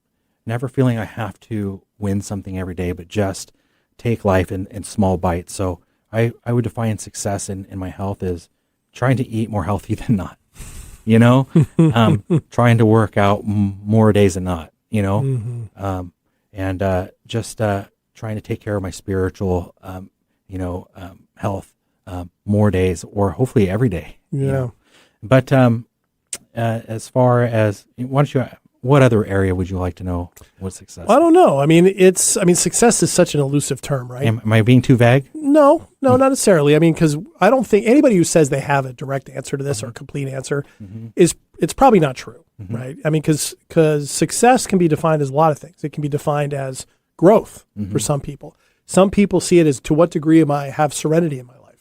Never feeling I have to win something every day, but just take life in small bites. So I would define success in my health as trying to eat more healthy than not, trying to work out more days than not, and just trying to take care of my spiritual, health more days, or hopefully every day. Yeah. But as far as, what other area would you like to know what success? I don't know. I mean, success is such an elusive term, right? Am I being too vague? No, not necessarily. I mean, because I don't think anybody who says they have a direct answer to this or a complete answer it's probably not true, right? I mean, because success can be defined as a lot of things. It can be defined as growth for some people. Some people see it as, to what degree am I have serenity in my life?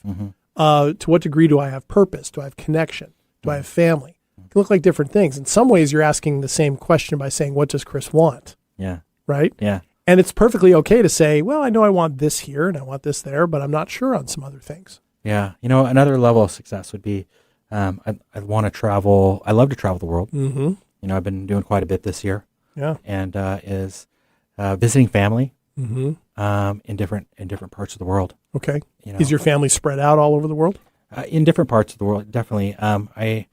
To what degree do I have purpose? Do I have connection? Do I have family? It can look like different things. In some ways, you're asking the same question by saying, what does Chris want? Yeah. Right? Yeah. And it's perfectly okay to say, well, I know I want this here and I want this there, but I'm not sure on some other things. Yeah. Another level of success would be, I want to travel. I love to travel the world. Mm-hmm. I've been doing quite a bit this year. Yeah. And is visiting family Mm-hmm. in different parts of the world. Okay. Is your family spread out all over the world? In different parts of the world, definitely. I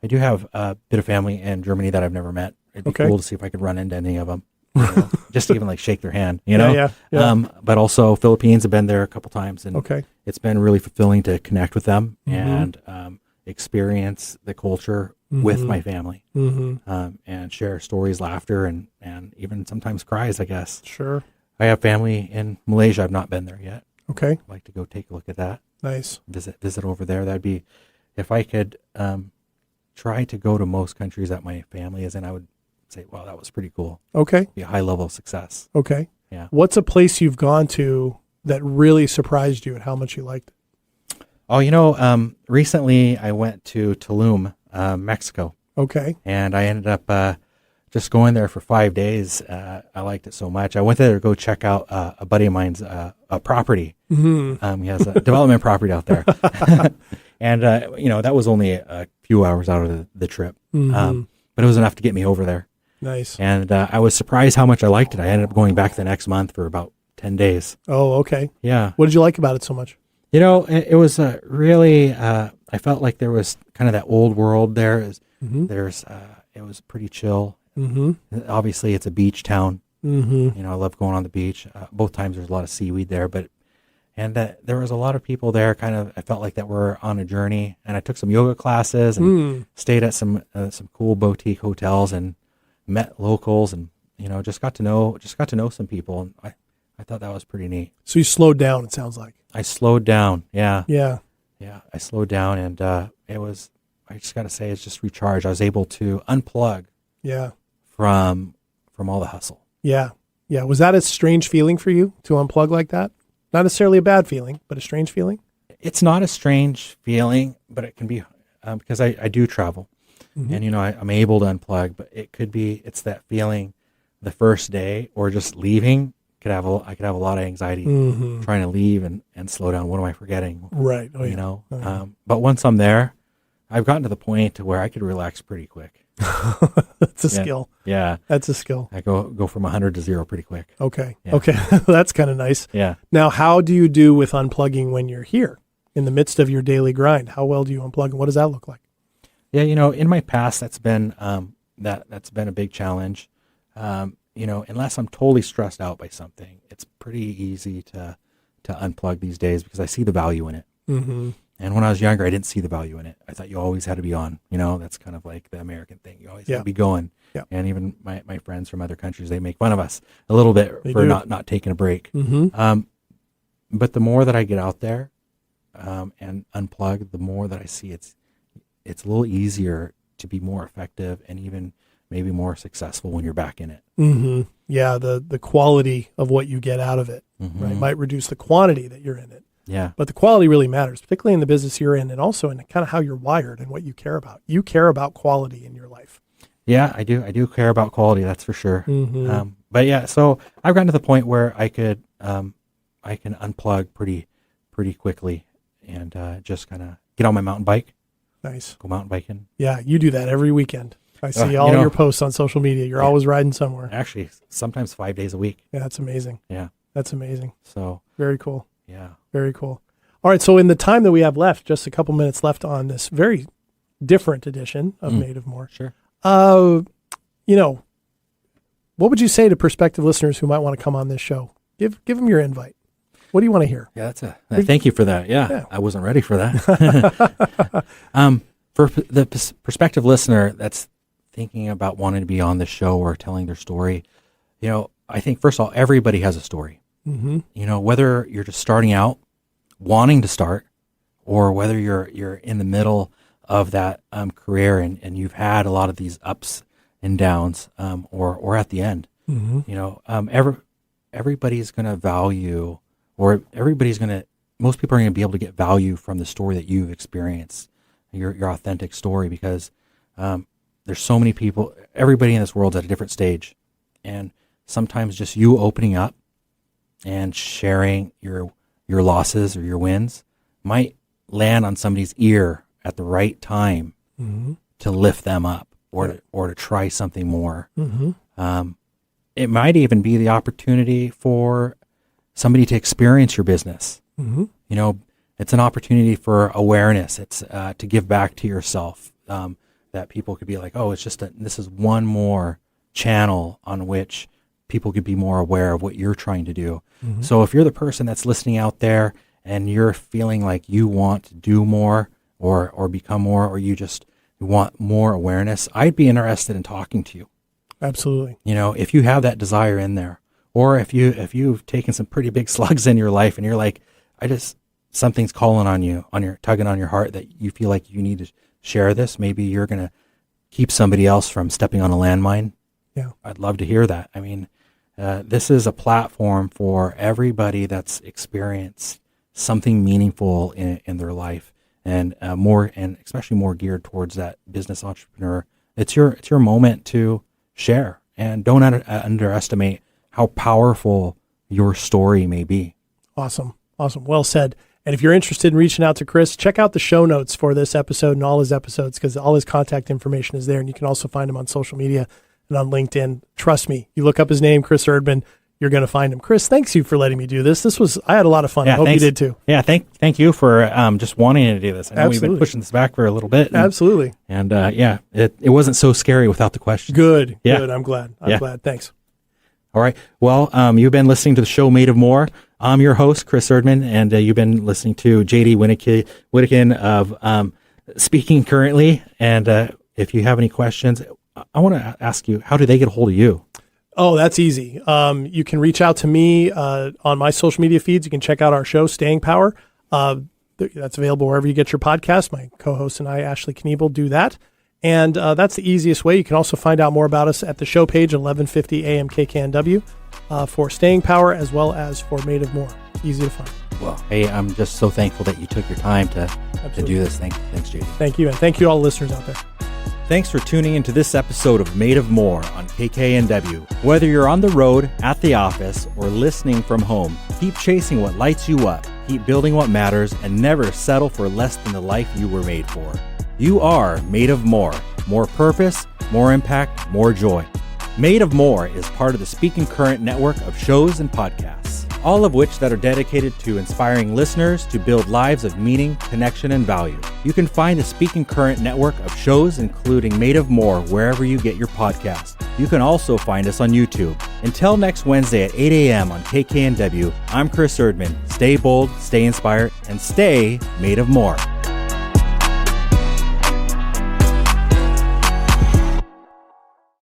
do have a bit of family in Germany that I've never met. It'd be cool to see if I could run into any of them, just to even like shake their hand, Yeah. But also Philippines, I've been there a couple times, and it's been really fulfilling to connect with them and experience the culture with my family, and share stories, laughter, and even sometimes cries, I guess. Sure. I have family in Malaysia. I've not been there yet. Okay. I'd like to go take a look at that. Nice. Visit over there. That'd be, if I could try to go to most countries that my family is in, I would say, wow, that was pretty cool. Okay. Be a high level of success. Okay. Yeah. What's a place you've gone to that really surprised you at how much you liked it? Oh, recently I went to Tulum, Mexico. Okay. And I ended up just going there for 5 days. I liked it so much. I went there to go check out a buddy of mine's property. He has a development property out there. And, that was only a few hours out of the trip. But it was enough to get me over there. Nice. And I was surprised how much I liked it. I ended up going back the next month for about 10 days. Oh, okay. Yeah. What did you like about it so much? It was really, I felt like there was kind of that old world there. It was pretty chill. Obviously, it's a beach town. I love going on the beach. Both times there's a lot of seaweed there, and there was a lot of people there. Kind of, I felt like that were on a journey. And I took some yoga classes and stayed at some cool boutique hotels and met locals, and just got to know some people. And I thought that was pretty neat. So you slowed down. It sounds like I slowed down. Yeah. Yeah. I slowed down, and it was. I just got to say, it's just recharged. I was able to unplug. Yeah. From all the hustle. Yeah. Yeah. Was that a strange feeling for you to unplug like that? Not necessarily a bad feeling, but a strange feeling? It's not a strange feeling, but it can be because I do travel, and I'm able to unplug. But it could be it's that feeling, the first day or just leaving. I could have a lot of anxiety trying to leave and slow down. What am I forgetting? Right. Oh, yeah. But once I'm there, I've gotten to the point to where I could relax pretty quick. That's a skill. Yeah. That's a skill. I go from 100 to 0 pretty quick. Okay. Yeah. Okay. That's kind of nice. Yeah. Now, how do you do with unplugging when you're here in the midst of your daily grind? How well do you unplug, and what does that look like? Yeah. In my past, that's been that's been a big challenge. Unless I'm totally stressed out by something, it's pretty easy to unplug these days because I see the value in it. Mm-hmm. And when I was younger, I didn't see the value in it. I thought you always had to be on. That's kind of like the American thing. You always have to be going. Yeah. And even my friends from other countries, they make fun of us a little bit for not taking a break. Mm-hmm. But the more that I get out there and unplug, the more that I see it's a little easier to be more effective and even maybe more successful when you're back in it. Mm-hmm. Yeah, the quality of what you get out of it right, might reduce the quantity that you're in it. Yeah. But the quality really matters, particularly in the business you're in and also in kind of how you're wired and what you care about. You care about quality in your life. Yeah, I do. I do care about quality, that's for sure. Mm-hmm. But yeah, so I've gotten to the point where I can unplug pretty quickly and just kind of get on my mountain bike. Nice. Go mountain biking. Yeah, you do that every weekend. I see all your posts on social media. You're always riding somewhere. Actually, sometimes 5 days a week. Yeah, that's amazing. Yeah. That's amazing. So very cool. Yeah. Very cool. All right, so in the time that we have left, just a couple minutes left on this very different edition of Made of More. Sure. What would you say to prospective listeners who might want to come on this show? Give them your invite. What do you want to hear? Yeah, thank you for that. Yeah. I wasn't ready for that. For the prospective listener that's thinking about wanting to be on the show or telling their story, I think first of all, everybody has a story. Mm-hmm. Whether you're just starting out, wanting to start, or whether you're in the middle of that career and you've had a lot of these ups and downs, or at the end, everybody's going to value, or most people are going to be able to get value from the story that you've experienced, your authentic story, because there's so many people, everybody in this world's at a different stage, and sometimes just you opening up and sharing your losses or your wins might land on somebody's ear at the right time to lift them up or to try something more. It might even be the opportunity for somebody to experience your business. It's an opportunity for awareness. It's to give back to yourself, that people could be like, oh, it's just this is one more channel on which people could be more aware of what you're trying to do. So if you're the person that's listening out there and you're feeling like you want to do more or become more, or you just want more awareness, I'd be interested in talking to you. Absolutely. If you have that desire in there, or if you've taken some pretty big slugs in your life and you're like, something's calling on you, tugging on your heart that you feel like you need to share this. Maybe you're going to keep somebody else from stepping on a landmine. Yeah. I'd love to hear that. I mean, this is a platform for everybody that's experienced something meaningful in their life, and especially more geared towards that business entrepreneur. It's your moment to share, and don't underestimate how powerful your story may be. Awesome. Well said. And if you're interested in reaching out to Chris, check out the show notes for this episode and all his episodes, because all his contact information is there. And you can also find him on social media and on LinkedIn. Trust me, you look up his name, Chris Erdmann, you're going to find him. Chris, thanks you for letting me do this. I had a lot of fun. I hope you did too. Yeah, thank you for just wanting to do this. I know Absolutely. We've been pushing this back for a little bit. Absolutely. And it wasn't so scary without the questions. Good. Yeah. Good. I'm glad. I'm glad. Thanks. All right. Well, you've been listening to the show Made of More. I'm your host, Chris Erdmann, and you've been listening to JD Wyneken of Speaking Currently. And if you have any questions, I want to ask you, how do they get a hold of you? Oh, that's easy. You can reach out to me on my social media feeds. You can check out our show, Staying Power. That's available wherever you get your podcast. My co-host and I, Ashley Kniebel, do that. And that's the easiest way. You can also find out more about us at the show page, 1150 AM KKNW, for Staying Power as well as for Made of More. Easy to find. Well, hey, I'm just so thankful that you took your time to do this. Thanks, JD. Thank you, and thank you all the listeners out there. Thanks for tuning into this episode of Made of More on KKNW. Whether you're on the road, at the office, or listening from home, keep chasing what lights you up, keep building what matters, and never settle for less than the life you were made for. You are made of more. More purpose, more impact, more joy. Made of More is part of the Speaking Current network of shows and podcasts, all of which that are dedicated to inspiring listeners to build lives of meaning, connection, and value. You can find the Speaking Current network of shows, including Made of More, wherever you get your podcast. You can also find us on YouTube. Until next Wednesday at 8 a.m. on KKNW, I'm Chris Erdmann. Stay bold, stay inspired, and stay made of more.